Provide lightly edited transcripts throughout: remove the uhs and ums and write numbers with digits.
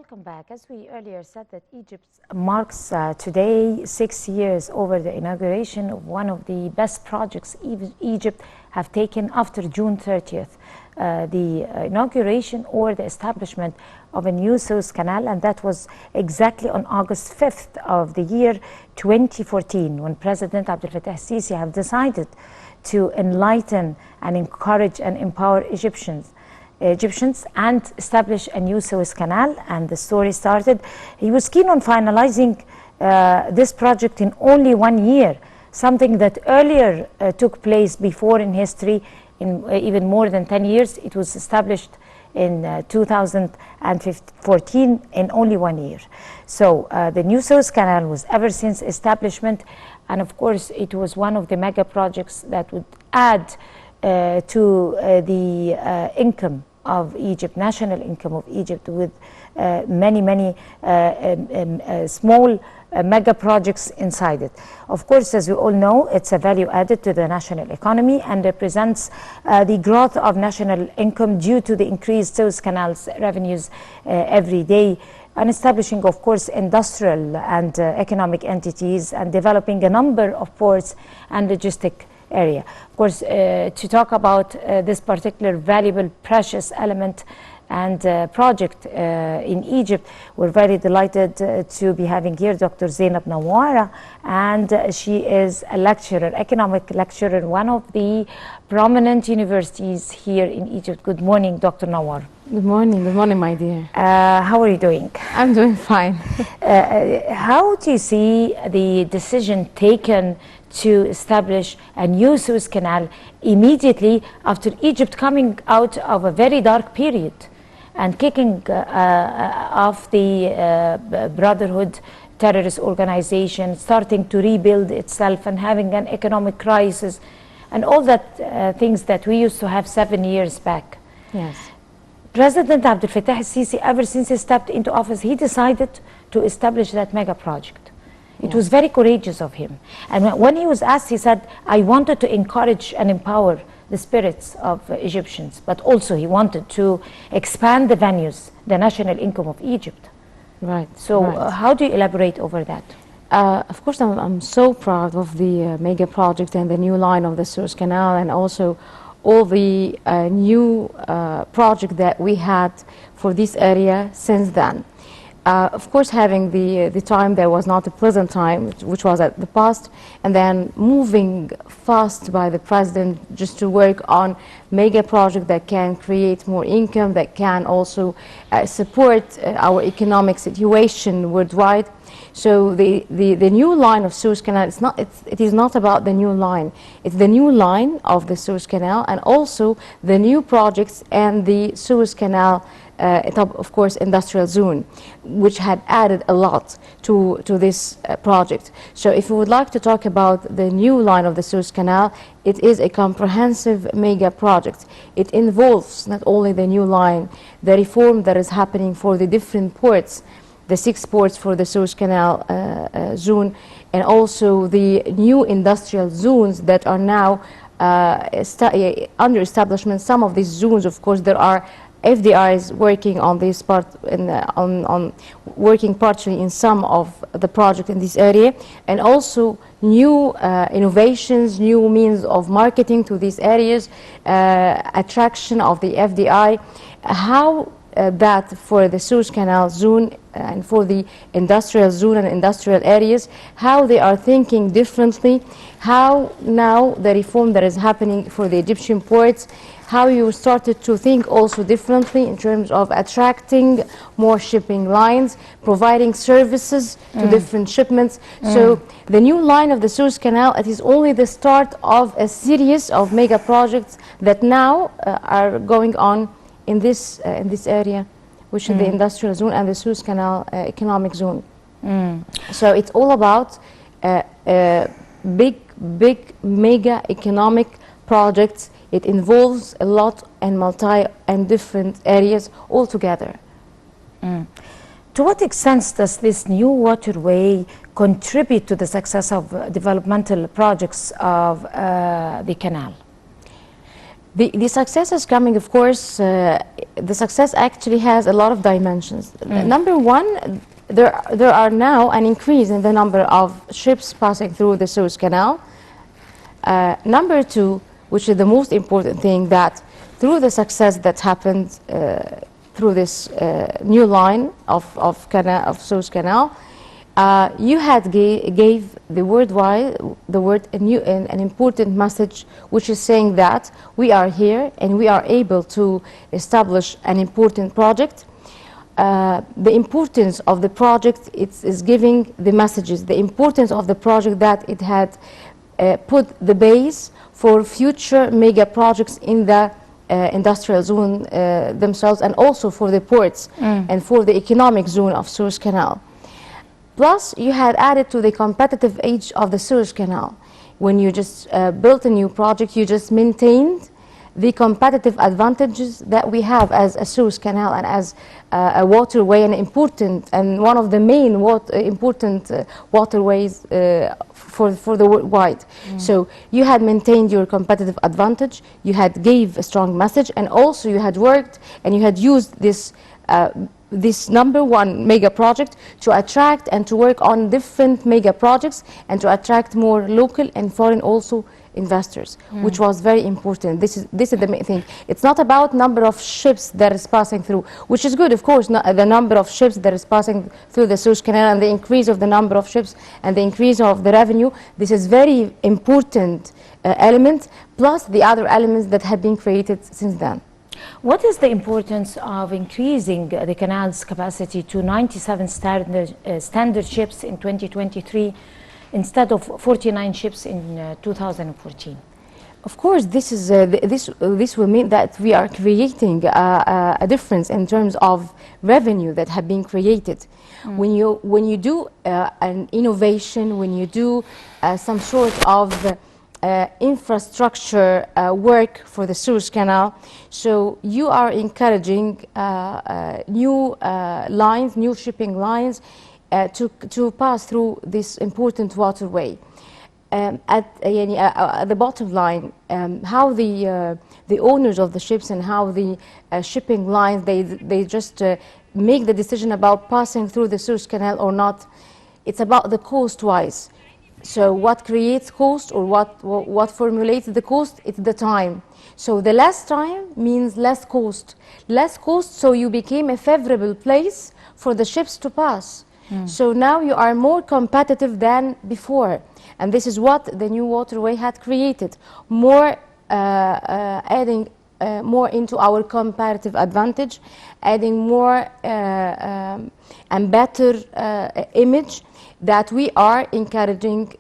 Welcome back. As we earlier said, that Egypt marks today 6 years over the inauguration of one of the best projects Egypt have taken after June 30th, the inauguration or the establishment of a new Suez Canal, and that was exactly on August 5th of the year 2014, when President Abdel Fattah al-Sisi have decided to enlighten and encourage and empower Egyptians and establish a new Suez Canal. And the story started, he was keen on finalizing this project in only 1 year, something that earlier took place before in history in even more than 10 years. It was established in 2014 in only 1 year. So the new Suez Canal was ever since establishment, and of course it was one of the mega projects that would add to the income of Egypt, national income of Egypt, with many small mega projects inside it. Of course, as we all know, it's a value added to the national economy and represents the growth of national income due to the increased Suez Canal's revenues every day, and establishing, of course, industrial and economic entities, and developing a number of ports and logistic area. Of course, to talk about this particular valuable, precious element and project in Egypt, we're very delighted to be having here Dr. Zeinab Nawar, and she is a lecturer, economic lecturer in one of the prominent universities here in Egypt. Good morning, Dr. Nawar. Good morning, my dear. How are you doing? I'm doing fine. How do you see the decision taken to establish a new Suez Canal immediately after Egypt coming out of a very dark period and kicking off the Brotherhood terrorist organization, starting to rebuild itself and having an economic crisis and all that things that we used to have 7 years back? Yes. President Abdel Fattah al-Sisi, ever since he stepped into office, he decided to establish that mega project. It was very courageous of him. And when he was asked, he said, I wanted to encourage and empower the spirits of Egyptians, but also he wanted to expand the venues, the national income of Egypt. Right. So how do you elaborate over that? Of course, I'm so proud of the mega project and the new line of the Suez Canal, and also all the new project that we had for this area since then. Of course, having the time there was not a pleasant time, which was at the past, and then moving fast by the president just to work on mega project that can create more income, that can also support our economic situation worldwide. So the new line of Suez Canal, it is not about the new line. It's the new line of the Suez Canal, and also the new projects and the Suez Canal, of course, industrial zone, which had added a lot to this project. So if we would like to talk about the new line of the Suez Canal, it is a comprehensive mega project. It involves not only the new line, the reform that is happening for the different ports, the 6 ports for the Suez Canal zone, and also the new industrial zones that are now under establishment. Some of these zones, of course, there are FDIs working on this part, working partially in some of the project in this area, and also new innovations, new means of marketing to these areas, attraction of the FDI. How that for the Suez Canal zone and for the industrial zone and industrial areas, how they are thinking differently, how now the reform that is happening for the Egyptian ports, how you started to think also differently in terms of attracting more shipping lines, providing services to different shipments. So the new line of the Suez Canal, it is only the start of a series of mega projects that now are going on in this area, which is the industrial zone and the Suez Canal economic zone. So it's all about big mega economic projects. It involves a lot and multi and different areas all together. To what extent does this new waterway contribute to the success of developmental projects of the canal? The success is coming, of course, the success actually has a lot of dimensions. Number one, there are now an increase in the number of ships passing through the Suez Canal. Number two, which is the most important thing, that through the success that happened through this new line of Suez Canal, you had gave the worldwide an important message, which is saying that we are here and we are able to establish an important project. The importance of the project is giving the messages, the importance of the project, that it had put the base for future mega projects in the industrial zone themselves, and also for the ports and for the economic zone of Suez Canal. Plus, you had added to the competitive edge of the Suez Canal. When you just built a new project, you just maintained the competitive advantages that we have as a Suez Canal and as a waterway, and one of the main important waterways for the worldwide. So you had maintained your competitive advantage, you had gave a strong message, and also you had worked and you had used this this number one mega project to attract and to work on different mega projects and to attract more local and foreign also investors, which was very important. This is the main thing. It's not about number of ships that is passing through, which is good, of course, the number of ships that is passing through the Suez Canal and the increase of the number of ships and the increase of the revenue. This is very important element, plus the other elements that have been created since then. What is the importance of increasing the canal's capacity to 97 standard ships in 2023 instead of 49 ships in 2014? Of course, this will mean that we are creating a difference in terms of revenue that have been created. When you do an innovation, when you do some sort of infrastructure work for the Suez Canal, so you are encouraging new lines, new shipping lines to pass through this important waterway. At the bottom line, how the owners of the ships and how the shipping lines, they just make the decision about passing through the Suez Canal or not. It's about the cost-wise. So what creates cost, or what formulates the cost? It's the time. So the less time means less cost. Less cost, so you became a favorable place for the ships to pass. So now you are more competitive than before. And this is what the new waterway had created. More adding more into our comparative advantage, adding more and better image, that we are encouraging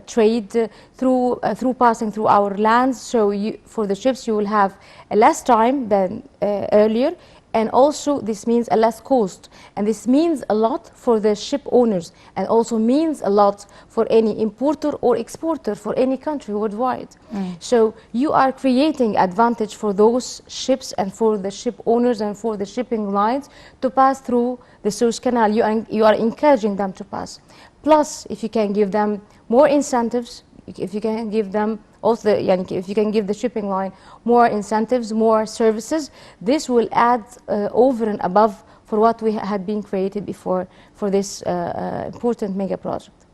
trade through passing through our lands. So for the ships, you will have less time than earlier, and also this means a less cost, and this means a lot for the ship owners, and also means a lot for any importer or exporter for any country worldwide. So you are creating advantage for those ships and for the ship owners and for the shipping lines to pass through the Suez Canal. You are encouraging them to pass. Plus, if you can give them more incentives, if you can give them also, if you can give the shipping line more incentives, more services, this will add over and above for what we had been created before for this important mega project.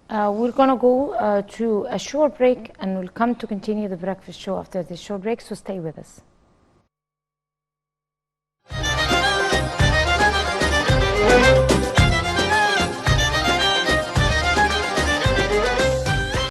We're going to go to a short break, and we'll come to continue the breakfast show after this short break, so stay with us.